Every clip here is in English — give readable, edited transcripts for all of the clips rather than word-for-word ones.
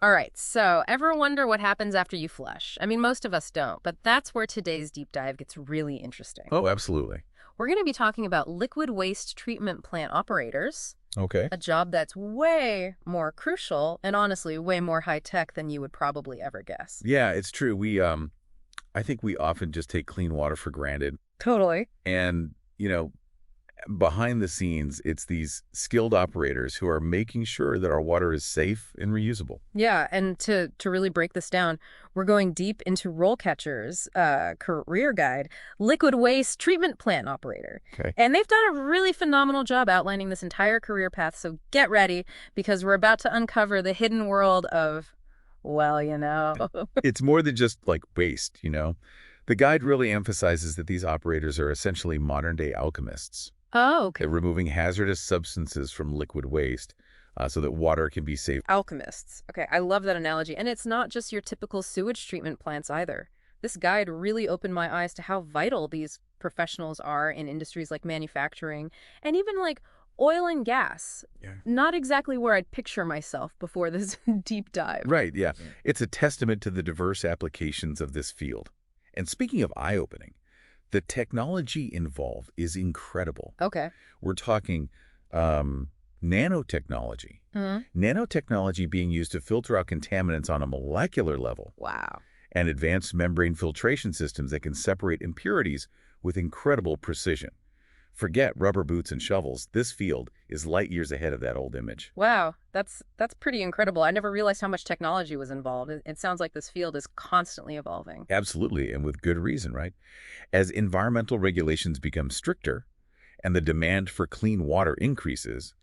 All right, so ever wonder what happens after you flush? I mean, most of us don't, but that's where today's deep dive gets really interesting. Oh, absolutely. We're going to be talking about liquid waste treatment plant operators, Okay. a job that's way more crucial and honestly way more high tech than you would probably ever guess. Yeah, it's true. I think we often just take clean water for granted. Totally. And, behind the scenes, it's these skilled operators who are making sure that our water is safe and reusable. Yeah, and to really break this down, we're going deep into RoleCatcher's career guide, liquid waste treatment plant operator. Okay. And they've done a really phenomenal job outlining this entire career path, so get ready because we're about to uncover the hidden world of, well, you know. It's more than just like waste. The guide really emphasizes that these operators are essentially modern-day alchemists. Oh, They're okay. removing hazardous substances from liquid waste so that water can be safe. Alchemists. Okay, I love that analogy. And it's not just your typical sewage treatment plants either. This guide really opened my eyes to how vital these professionals are in industries like manufacturing and even like oil and gas. Yeah. Not exactly where I'd picture myself before this deep dive. Right, yeah. It's a testament to the diverse applications of this field. And speaking of eye-opening, the technology involved is incredible. Okay. We're talking nanotechnology. Hmm. Nanotechnology being used to filter out contaminants on a molecular level, Wow. and advanced membrane filtration systems that can separate impurities with incredible precision. Forget rubber boots and shovels. This field is light years ahead of that old image. Wow, that's pretty incredible. I never realized how much technology was involved. It sounds like this field is constantly evolving. Absolutely, and with good reason, right? As environmental regulations become stricter and the demand for clean water increases,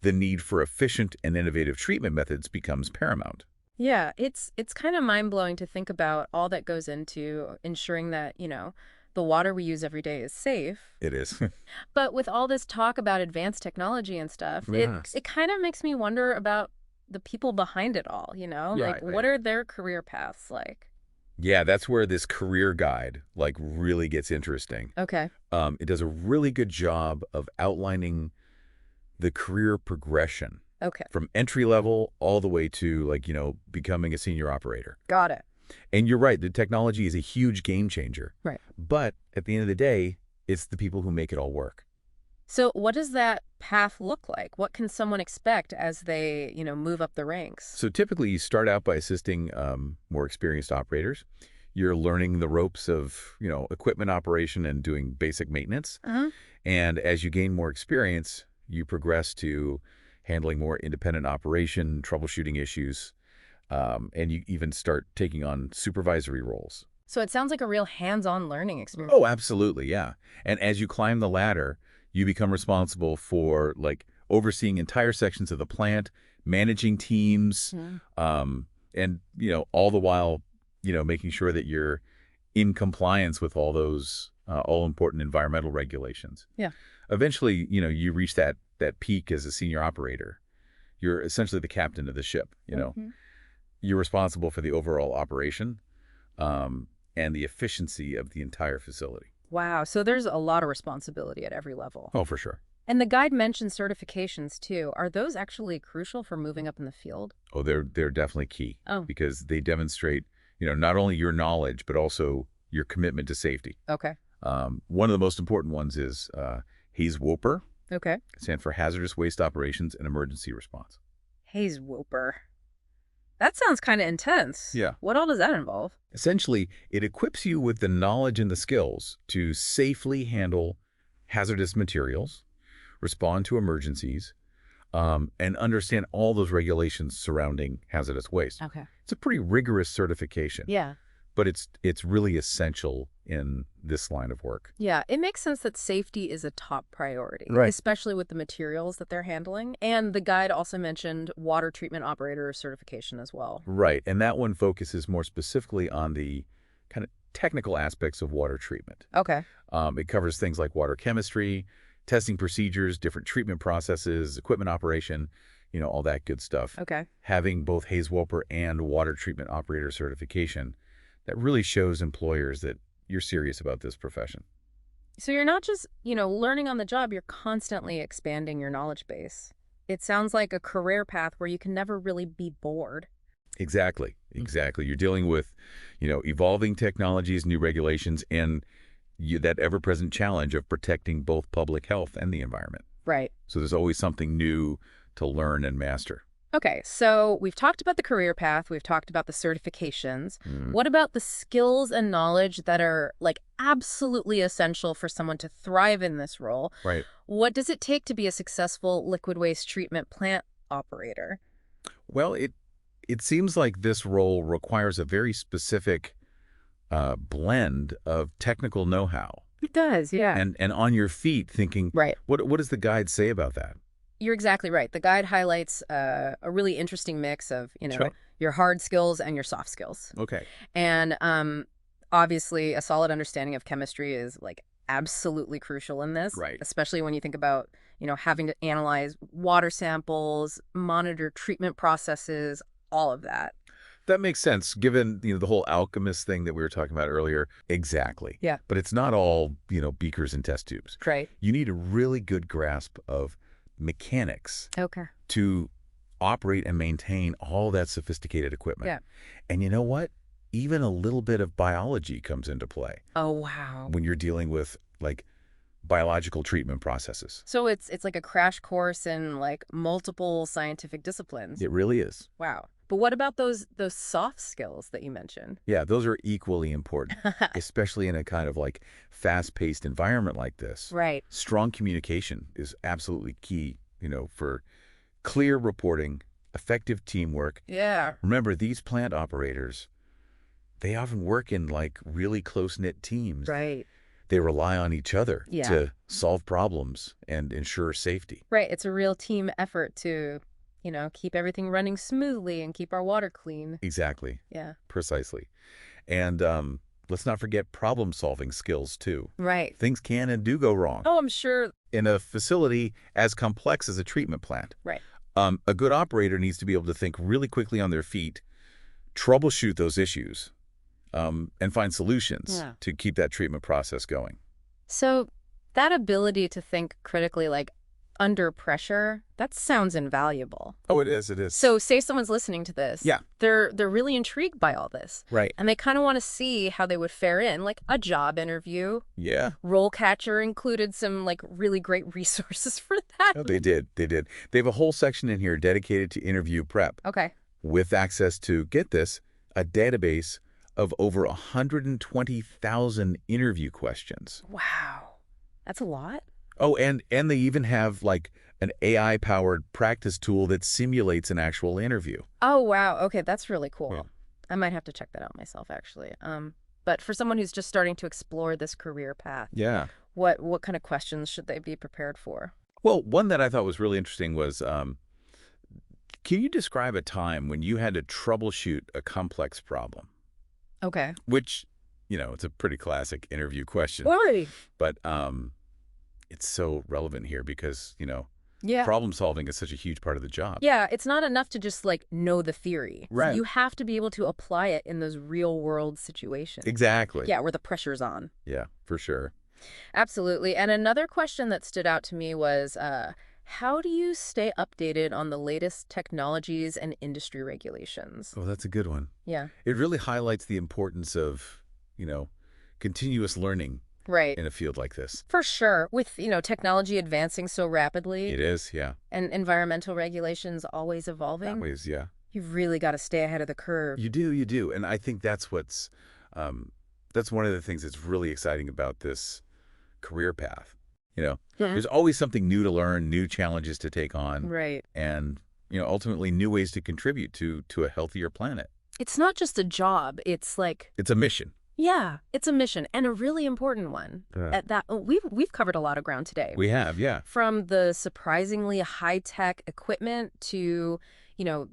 the need for efficient and innovative treatment methods becomes paramount. Yeah, it's kind of mind-blowing to think about all that goes into ensuring that, the water we use every day is safe. It is. But with all this talk about advanced technology and stuff, it Yes. it kind of makes me wonder about the people behind it all, you know? Yeah, Like what are their career paths like? Yeah, that's where this career guide really gets interesting. Okay. It does a really good job of outlining the career progression Okay. from entry level all the way to becoming a senior operator. Got it. And you're right, the technology is a huge game changer. Right. But at the end of the day, it's the people who make it all work. So what does that path look like? What can someone expect as they, move up the ranks? So typically you start out by assisting more experienced operators. You're learning the ropes of, equipment operation and doing basic maintenance. Uh-huh. And as you gain more experience, you progress to handling more independent operation, troubleshooting issues, and you even start taking on supervisory roles. So it sounds like a real hands-on learning experience. Oh, absolutely, yeah. And as you climb the ladder, you become responsible for overseeing entire sections of the plant, managing teams, Mhm. and all the while, making sure that you're in compliance with all those all important environmental regulations. Yeah. Eventually, you reach that peak as a senior operator. You're essentially the captain of the ship. Mhm. You're responsible for the overall operation and the efficiency of the entire facility. Wow. So there's a lot of responsibility at every level. Oh, for sure. And the guide mentions certifications too. Are those actually crucial for moving up in the field? Oh, they're definitely key Oh, because they demonstrate, not only your knowledge, but also your commitment to safety. okay. One of the most important ones is HAZE WOPR, Okay. stands for Hazardous Waste Operations and Emergency Response. Haze Whooper. That sounds kind of intense. Yeah. What all does that involve? Essentially, it equips you with the knowledge and the skills to safely handle hazardous materials, respond to emergencies, and understand all those regulations surrounding hazardous waste. Okay. It's a pretty rigorous certification, Yeah. but it's really essential in this line of work. Yeah, it makes sense that safety is a top priority, Right. especially with the materials that they're handling. And the guide also mentioned water treatment operator certification as well. Right, and that one focuses more specifically on the kind of technical aspects of water treatment. Okay. It covers things like water chemistry, testing procedures, different treatment processes, equipment operation, all that good stuff. Okay. Having both HAZE WOPR and water treatment operator certification, that really shows employers that you're serious about this profession. So you're not just, learning on the job, you're constantly expanding your knowledge base. It sounds like a career path where you can never really be bored. Exactly. Exactly. You're dealing with, evolving technologies, new regulations, and that ever-present challenge of protecting both public health and the environment. Right. So there's always something new to learn and master. Okay, so we've talked about the career path, we've talked about the certifications. Mm, What about the skills and knowledge that are like absolutely essential for someone to thrive in this role? right. What does it take to be a successful liquid waste treatment plant operator? Well, it seems like this role requires a very specific blend of technical know-how It does, yeah. and on your feet thinking, Right. what does the guide say about that? You're exactly right. The guide highlights a really interesting mix of, Sure. your hard skills and your soft skills. Okay. And obviously, a solid understanding of chemistry is like absolutely crucial in this, Right. especially when you think about, having to analyze water samples, monitor treatment processes, all of that. That makes sense, given, the whole alchemist thing that we were talking about earlier. Exactly. Yeah. But it's not all, beakers and test tubes. Right. You need a really good grasp of mechanics Okay. to operate and maintain all that sophisticated equipment. Yeah. And you know what? Even a little bit of biology comes into play Oh, wow. when you're dealing with, like, biological treatment processes. So it's like a crash course in like multiple scientific disciplines. It really is. Wow. But what about those soft skills that you mentioned? Yeah, those are equally important, especially in a kind of like fast-paced environment like this. Right. Strong communication is absolutely key, for clear reporting, effective teamwork. Yeah. Remember, these plant operators, they often work in like really close-knit teams. Right. They rely on each other Yeah. to solve problems and ensure safety. Right. It's a real team effort to, keep everything running smoothly and keep our water clean. Exactly. Yeah. Precisely. And let's not forget problem-solving skills, too. Right. Things can and do go wrong Oh, I'm sure. in a facility as complex as a treatment plant. Right. A good operator needs to be able to think really quickly on their feet, troubleshoot those issues, and find solutions Yeah. to keep that treatment process going. So that ability to think critically, like under pressure, that sounds invaluable. Oh, it is. It is. So say someone's listening to this. Yeah. They're really intrigued by all this. Right. And they kind of want to see how they would fare in, like a job interview. Yeah. RoleCatcher included some like really great resources for that. Oh, they did. They did. They have a whole section in here dedicated to interview prep Okay. with access to, get this, a database of over 120,000 interview questions. Wow. That's a lot. Oh, and they even have like an AI-powered practice tool that simulates an actual interview. Oh, wow. Okay, that's really cool. Yeah. I might have to check that out myself, actually. But for someone who's just starting to explore this career path, Yeah. what kind of questions should they be prepared for? Well, one that I thought was really interesting was, can you describe a time when you had to troubleshoot a complex problem? Okay. Which, it's a pretty classic interview question, Why? but it's so relevant here because, Yeah. problem solving is such a huge part of the job. Yeah, it's not enough to just like know the theory. Right. You have to be able to apply it in those real world situations. Exactly. Yeah, where the pressure's on. Yeah, for sure. Absolutely. And another question that stood out to me was, how do you stay updated on the latest technologies and industry regulations? Oh, that's a good one. Yeah. It really highlights the importance of, continuous learning Right. in a field like this. For sure. With, technology advancing so rapidly It is, yeah. and environmental regulations always evolving, Always, yeah. you've really got to stay ahead of the curve. You do. And I think that's that's one of the things that's really exciting about this career path. There's always something new to learn, new challenges to take on, Right. and, ultimately new ways to contribute to a healthier planet. It's not just a job. It's like, It's a mission. yeah, it's a mission and a really important one. Yeah. At that, we've covered a lot of ground today. We have, yeah. From the surprisingly high-tech equipment to,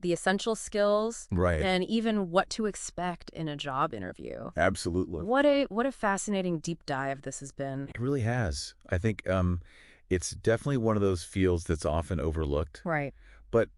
the essential skills Right. and even what to expect in a job interview. Absolutely. What a fascinating deep dive this has been. It really has. I think it's definitely one of those fields that's often overlooked. Right. But,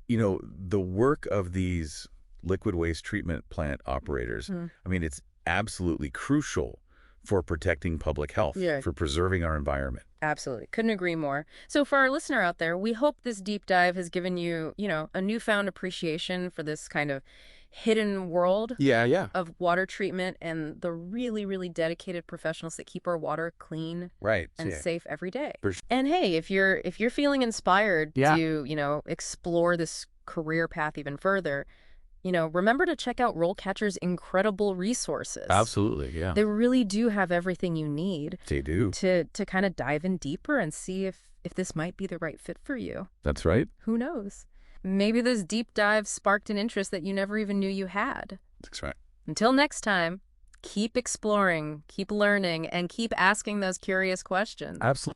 the work of these liquid waste treatment plant operators, I mean, it's absolutely crucial for protecting public health, Yeah. for preserving our environment. Absolutely. Couldn't agree more. So for our listener out there, we hope this deep dive has given you, a newfound appreciation for this kind of hidden world Yeah, yeah. of water treatment and the really, really dedicated professionals that keep our water clean Right. and Yeah. safe every day. For sure. And hey, if you're feeling inspired Yeah. to, explore this career path even further, remember to check out RoleCatcher's incredible resources. Absolutely. Yeah. They really do have everything you need They do. to kind of dive in deeper and see if this might be the right fit for you. That's right. Who knows? Maybe this deep dive sparked an interest that you never even knew you had. That's right. Until next time, keep exploring, keep learning, and keep asking those curious questions. Absolutely.